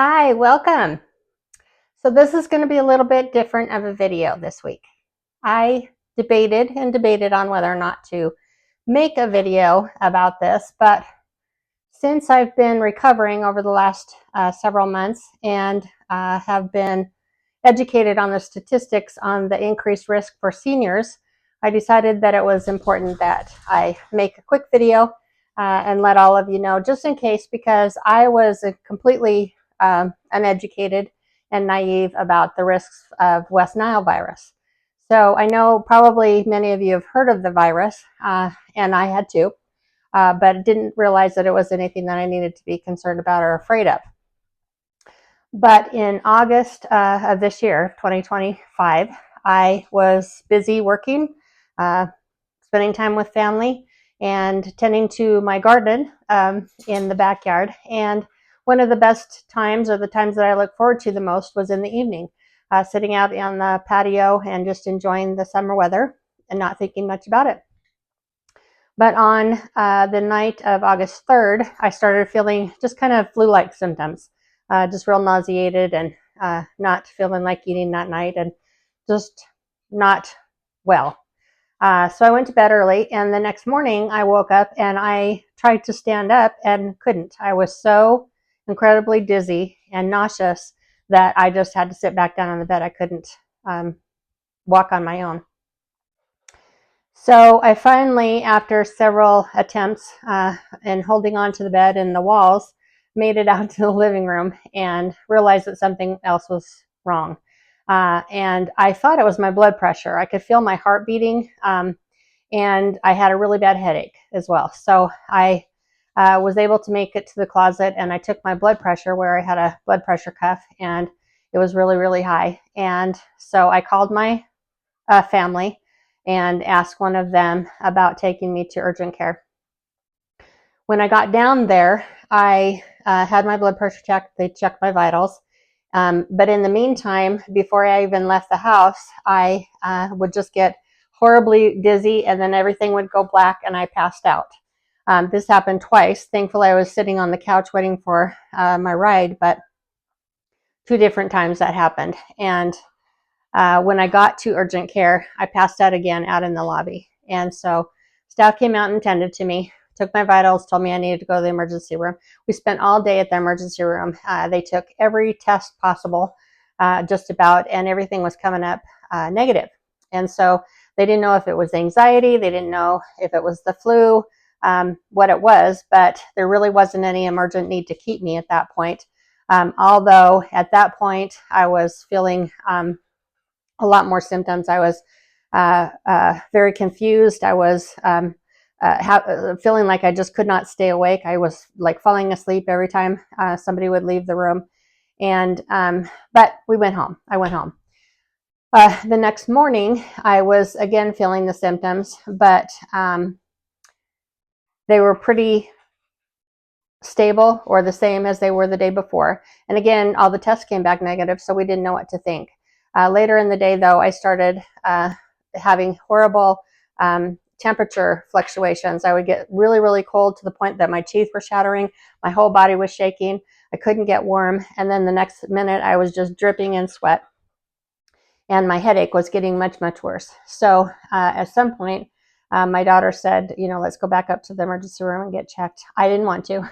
Hi, welcome. So this is going to be a little bit different of a video this week. I debated and debated on whether or not to make a video about this, but since I've been recovering over the last several months and have been educated on the statistics on the increased risk for seniors, I decided that it was important that I make a quick video and let all of you know, just in case, because I was completely uneducated and naive about the risks of West Nile virus. So I know probably many of you have heard of the virus, and I had too, but didn't realize that it was anything that I needed to be concerned about or afraid of. But in August of this year, 2025, I was busy working, spending time with family, and tending to my garden in the backyard. And one of the best times, or the times that I look forward to the most, was in the evening, sitting out on the patio and just enjoying the summer weather and not thinking much about it. But on the night of August 3rd, I started feeling just kind of flu-like symptoms, just real nauseated and not feeling like eating that night and just not well. So I went to bed early, and the next morning I woke up and I tried to stand up and couldn't. I was so incredibly dizzy and nauseous that I just had to sit back down on the bed. I couldn't walk on my own. So I finally, after several attempts and holding on to the bed and the walls, made it out to the living room and realized that something else was wrong. And I thought it was my blood pressure. I could feel my heart beating, and I had a really bad headache as well. So I was able to make it to the closet, and I took my blood pressure where I had a blood pressure cuff, and it was really, really high. And so I called my family and asked one of them about taking me to urgent care. When I got down there, I had my blood pressure checked. They checked my vitals. But in the meantime, before I even left the house, I would just get horribly dizzy, and then everything would go black and I passed out. This happened twice. Thankfully, I was sitting on the couch waiting for my ride, but 2 different times that happened. And when I got to urgent care, I passed out again out in the lobby. And so staff came out and tended to me, took my vitals, told me I needed to go to the emergency room. We spent all day at the emergency room. They took every test possible, just about, and everything was coming up negative. And so they didn't know if it was anxiety. They didn't know if it was the flu, what it was, but there really wasn't any emergent need to keep me at that point. Although at that point I was feeling a lot more symptoms. I was very confused. I was feeling like I just could not stay awake. I was like falling asleep every time somebody would leave the room. And but we went home. I went home. The next morning, I was again feeling the symptoms, but they were pretty stable or the same as they were the day before. And again, all the tests came back negative, so we didn't know what to think. Later in the day, though, I started having horrible temperature fluctuations. I would get really, really cold to the point that my teeth were shattering. My whole body was shaking. I couldn't get warm. And then the next minute, I was just dripping in sweat. And my headache was getting much, much worse. So at some point, my daughter said, let's go back up to the emergency room and get checked. I didn't want to,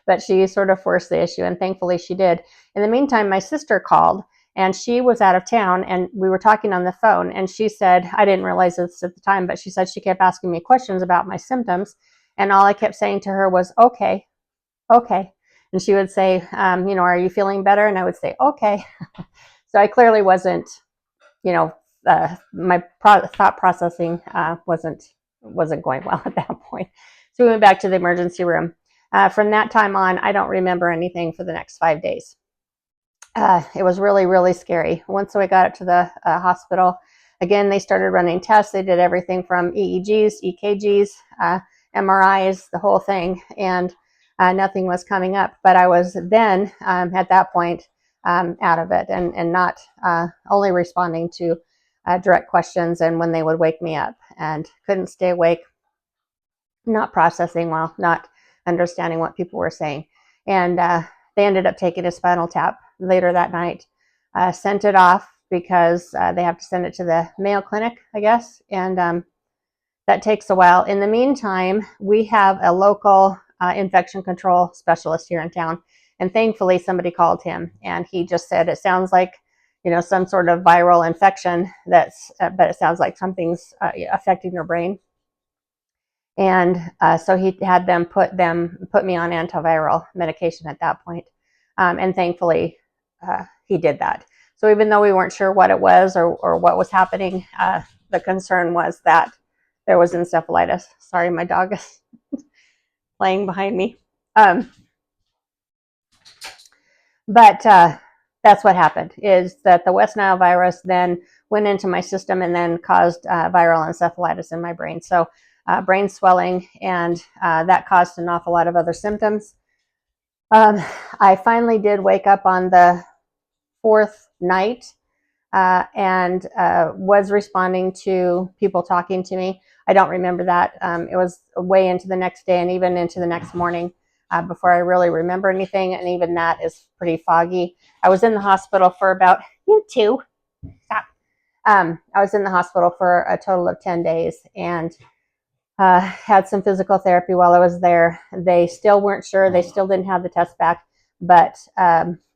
but she sort of forced the issue, and thankfully she did. In the meantime, my sister called, and she was out of town, and we were talking on the phone, and she said, I didn't realize this at the time, but she said she kept asking me questions about my symptoms, and all I kept saying to her was, okay. And she would say, are you feeling better? And I would say, okay. So I clearly wasn't, my thought processing wasn't going well at that point. So we went back to the emergency room. From that time on, I don't remember anything for the next 5 days. It was really, really scary. Once we got up to the hospital, again, they started running tests. They did everything from EEGs, EKGs, MRIs, the whole thing, and nothing was coming up. But I was then, at that point, out of it and not only responding to direct questions and when they would wake me up, and couldn't stay awake, not processing well, not understanding what people were saying. And they ended up taking a spinal tap later that night. Sent it off because they have to send it to the Mayo Clinic, I guess, and that takes a while. In the meantime, we have a local infection control specialist here in town, and thankfully somebody called him, and he just said, it sounds like, you know, some sort of viral infection that's, but it sounds like something's affecting your brain. And so he had them put me on antiviral medication at that point. And thankfully, he did that. So even though we weren't sure what it was or what was happening, the concern was that there was encephalitis. Sorry, my dog is playing behind me. But that's what happened, is that the West Nile virus then went into my system and then caused viral encephalitis in my brain. So brain swelling, and that caused an awful lot of other symptoms. I finally did wake up on the 4th night and was responding to people talking to me. I don't remember that. It was way into the next day and even into the next morning before I really remember anything, and even that is pretty foggy. I was in the hospital for about, you too, stop. I was in the hospital for a total of 10 days, and had some physical therapy while I was there. They still weren't sure. They still didn't have the test back, but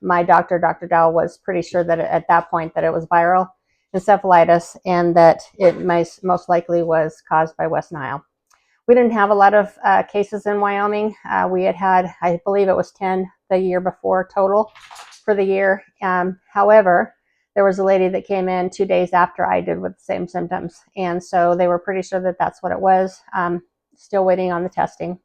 my doctor, Dr. Dow, was pretty sure that at that point that it was viral encephalitis and that it most likely was caused by West Nile. We didn't have a lot of cases in Wyoming. We had, I believe it was 10 the year before total for the year. However, there was a lady that came in 2 days after I did with the same symptoms. And so they were pretty sure that that's what it was. Still waiting on the testing.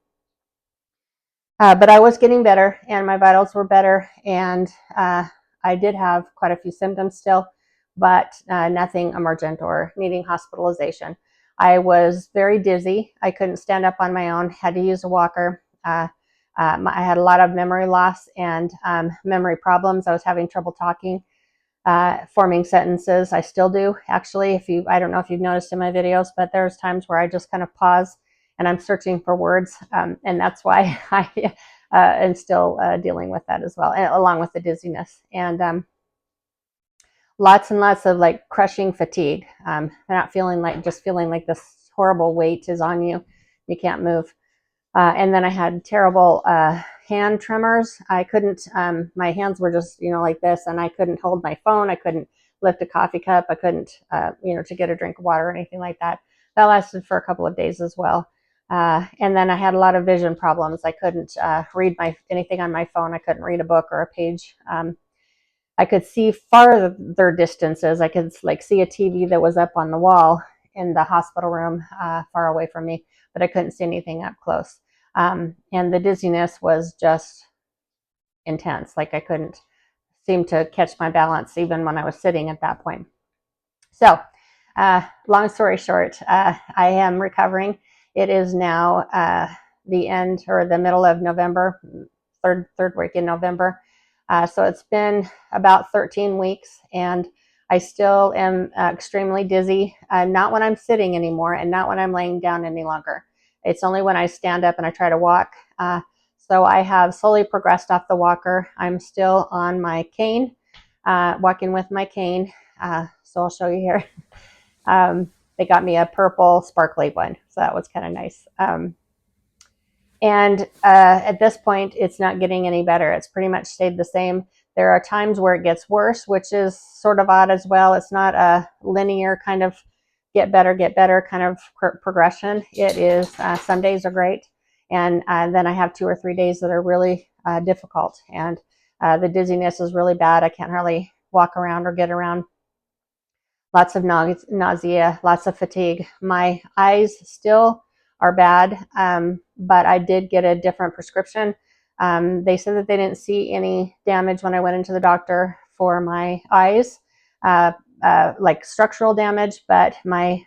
But I was getting better, and my vitals were better, and I did have quite a few symptoms still, but nothing emergent or needing hospitalization. I was very dizzy. I couldn't stand up on my own, had to use a walker. I had a lot of memory loss and memory problems. I was having trouble talking, forming sentences. I still do, actually. I don't know if you've noticed in my videos, but there's times where I just kind of pause and I'm searching for words, and that's why I am still dealing with that as well, along with the dizziness. And lots and lots of like crushing fatigue. Not feeling like, just feeling like this horrible weight is on you. You can't move. And then I had terrible hand tremors. I couldn't, my hands were just, like this, and I couldn't hold my phone. I couldn't lift a coffee cup. I couldn't, to get a drink of water or anything like that. That lasted for a couple of days as well. And then I had a lot of vision problems. I couldn't read anything on my phone. I couldn't read a book or a page. I could see farther distances. I could see a TV that was up on the wall in the hospital room far away from me, but I couldn't see anything up close. And the dizziness was just intense. Like I couldn't seem to catch my balance even when I was sitting at that point. So long story short, I am recovering. It is now the end or the middle of November, third week in November. So it's been about 13 weeks, and I still am extremely dizzy, not when I'm sitting anymore and not when I'm laying down any longer. It's only when I stand up and I try to walk. So I have slowly progressed off the walker. I'm still on my cane, walking with my cane. So I'll show you here. They got me a purple sparkly one, so that was kind of nice. And at this point, it's not getting any better. It's pretty much stayed the same. There are times where it gets worse, which is sort of odd as well. It's not a linear kind of get better kind of progression. It is, some days are great, and then I have 2 or 3 days that are really difficult, and the dizziness is really bad. I can't hardly walk around or get around. Lots of nausea, lots of fatigue. My eyes still are bad, but I did get a different prescription. They said that they didn't see any damage when I went into the doctor for my eyes, like structural damage, but my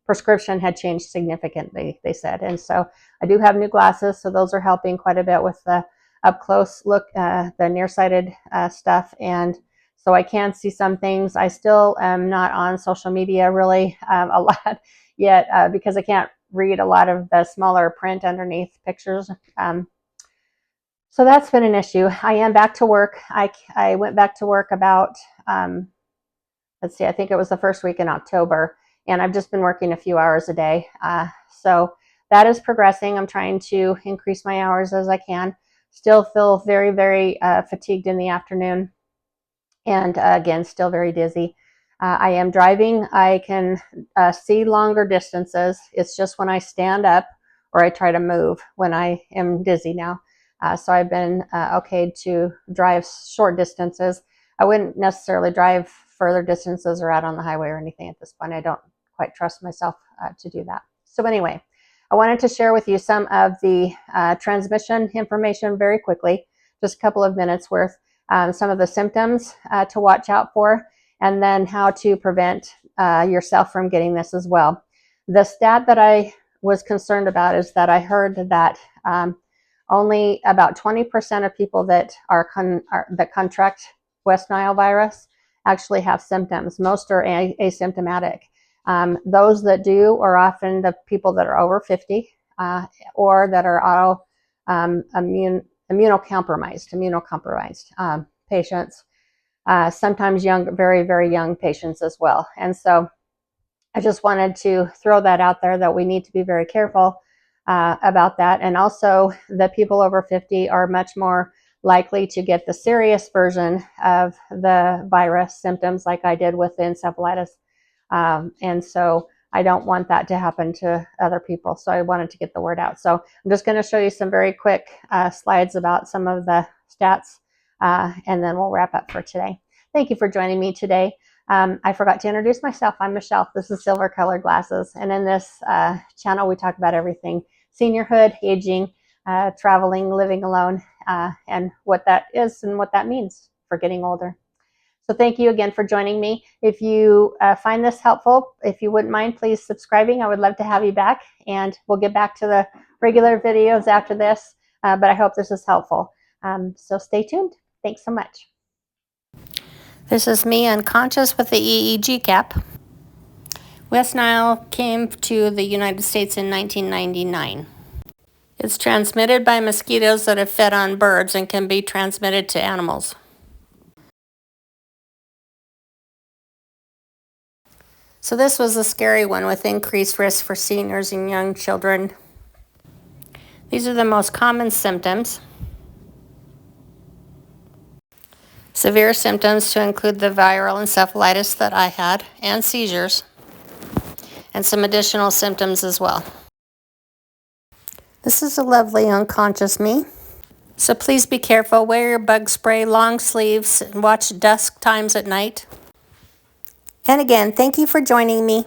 prescription had changed significantly, they said. And so I do have new glasses, so those are helping quite a bit with the up close look, the nearsighted stuff. And so I can see some things. I still am not on social media really a lot yet because I can't read a lot of the smaller print underneath pictures. So that's been an issue. I am back to work. I went back to work about, let's see, I think it was the first week in October, and I've just been working a few hours a day. So that is progressing. I'm trying to increase my hours as I can. Still feel very, very fatigued in the afternoon, and again, still very dizzy. I am driving. I can see longer distances. It's just when I stand up or I try to move when I am dizzy now. So I've been okay to drive short distances. I wouldn't necessarily drive further distances or out on the highway or anything at this point. I don't quite trust myself to do that. So anyway, I wanted to share with you some of the transmission information very quickly, just a couple of minutes worth. Some of the symptoms to watch out for, and then how to prevent yourself from getting this as well. The stat that I was concerned about is that I heard that only about 20% of people that that contract West Nile virus actually have symptoms. Most are asymptomatic. Those that do are often the people that are over 50 or that are immunocompromised patients, sometimes young, very, very young patients as well. And so I just wanted to throw that out there that we need to be very careful about that. And also the people over 50 are much more likely to get the serious version of the virus symptoms like I did with the encephalitis. And so I don't want that to happen to other people. So I wanted to get the word out. So I'm just going to show you some very quick slides about some of the stats, and then we'll wrap up for today. Thank you for joining me today. I forgot to introduce myself. I'm Michelle. This is Silver Colored Glasses. And in this channel, we talk about everything: seniorhood, aging, traveling, living alone, and what that is and what that means for getting older. So thank you again for joining me. If you find this helpful, if you wouldn't mind, please subscribing. I would love to have you back, and we'll get back to the regular videos after this, but I hope this is helpful. So stay tuned. Thanks so much. This is me unconscious with the EEG cap. West Nile came to the United States in 1999. It's transmitted by mosquitoes that have fed on birds and can be transmitted to animals. So this was a scary one with increased risk for seniors and young children. These are the most common symptoms. Severe symptoms to include the viral encephalitis that I had and seizures, and some additional symptoms as well. This is a lovely unconscious me. So please be careful. Wear your bug spray, long sleeves, and watch dusk times at night. And again, thank you for joining me.